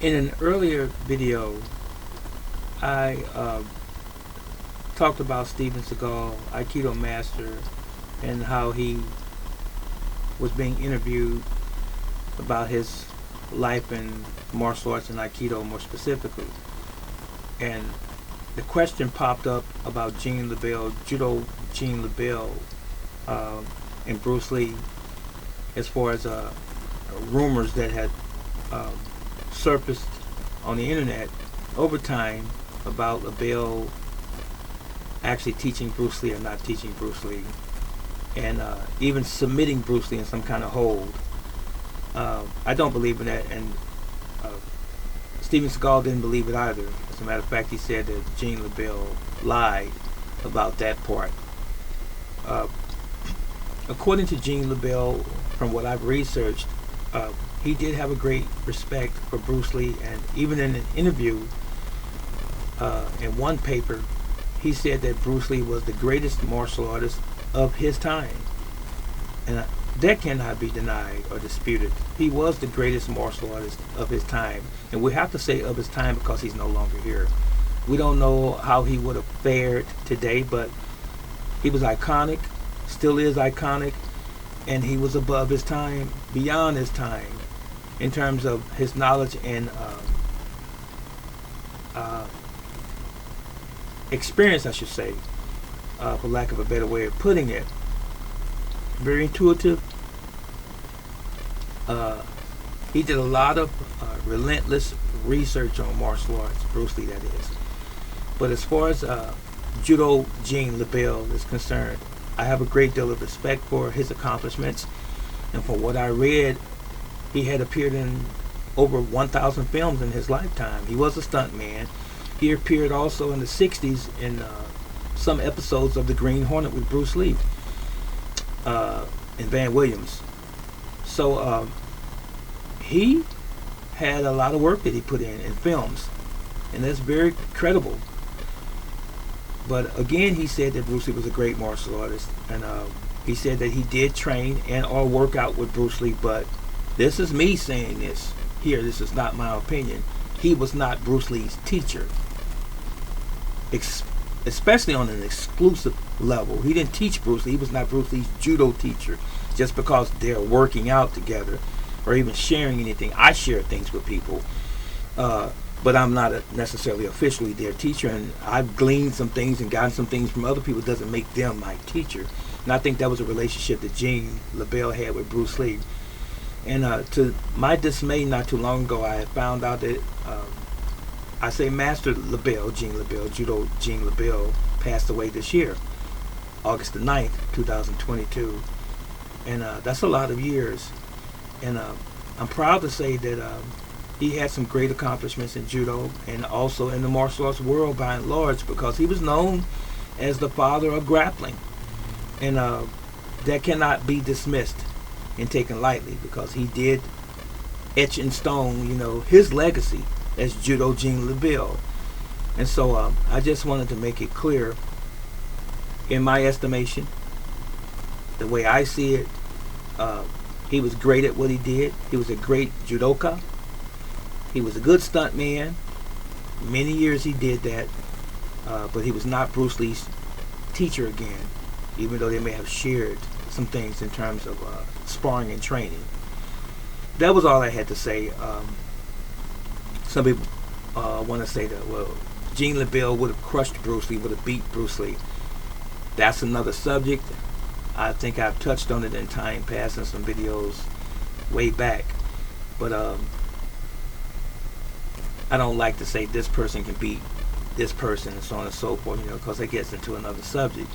In an earlier video, I talked about Steven Seagal, Aikido master, and how he was being interviewed about his life in martial arts and Aikido more specifically. And the question popped up about Gene Lebell, Judo Gene Lebell, uh, and Bruce Lee, as far as rumors that had um, surfaced on the internet over time about Lebell actually teaching Bruce Lee or not teaching Bruce Lee, and even submitting Bruce Lee in some kind of hold. I don't believe in that, and uh, Steven Seagal didn't believe it either. As a matter of fact, he said that Gene Lebell lied about that part. Uh, According to Gene Lebell, from what I've researched, he did have a great respect for Bruce Lee, and even in an interview in one paper, he said that Bruce Lee was the greatest martial artist of his time, and that cannot be denied or disputed. He was the greatest martial artist of his time, and we have to say of his time because he's no longer here. We don't know how he would have fared today, but he was iconic, still is iconic, and he was above his time, beyond his time, in terms of his knowledge and uh, experience, I should say, for lack of a better way of putting it. Very intuitive. Uh, he did a lot of relentless research on martial arts, Bruce Lee, that is. But as far as Judo Gene Lebell is concerned, I have a great deal of respect for his accomplishments, and from what I read, he had appeared in over 1,000 films in his lifetime. He was a stuntman. He appeared also in the 60s in some episodes of The Green Hornet with Bruce Lee and Van Williams. So he had a lot of work that he put in films, and that's very credible. But again, he said that Bruce Lee was a great martial artist, and he said that he did train and or work out with Bruce Lee. But this is me saying this here. This is not my opinion. He was not Bruce Lee's teacher, especially on an exclusive level. He didn't teach Bruce Lee. He was not Bruce Lee's judo teacher. Just because they're working out together or even sharing anything, I share things with people. But I'm not necessarily officially their teacher, and I've gleaned some things and gotten some things from other people. Doesn't make them my teacher. And I think that was a relationship that Gene Lebell had with Bruce Lee. And to my dismay, not too long ago, I had found out that I say Master Lebell, Gene Lebell, Judo Gene Lebell, passed away this year, August the 9th, 2022. And that's a lot of years. And I'm proud to say that he had some great accomplishments in judo and also in the martial arts world by and large, because he was known as the father of grappling. And that cannot be dismissed and taken lightly, because he did etch in stone, his legacy as Judo Gene Lebell. And so I just wanted to make it clear, in my estimation, the way I see it, he was great at what he did. He was a great judoka. He was a good stunt man. Many years he did that, but he was not Bruce Lee's teacher again, even though they may have shared some things in terms of sparring and training. That was all I had to say. Some people want to say that, well, Gene Lebell would have crushed Bruce Lee, would have beat Bruce Lee. That's another subject. I think I've touched on it in time past in some videos way back. But I don't like to say this person can beat this person and so on and so forth, because it gets into another subject.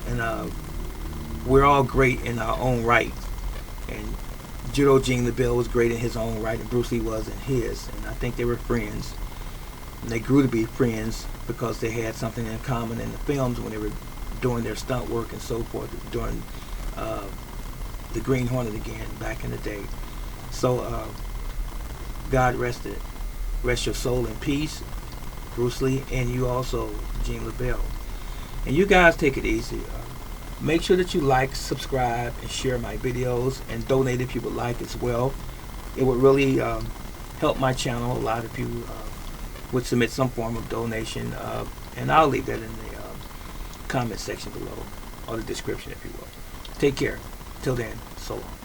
And we're all great in our own right. And Judo Gene Lebell was great in his own right, and Bruce Lee was in his. And I think they were friends. And they grew to be friends because they had something in common in the films when they were doing their stunt work and so forth during the Green Hornet again back in the day. So God rest your soul in peace, Bruce Lee, and you also, Gene Lebell. And you guys take it easy. Make sure that you like, subscribe, and share my videos, and donate if you would like as well. It would really help help my channel a lot if you would submit some form of donation, and I'll leave that in the comment section below, or the description if you will. Take care. Till then, so long.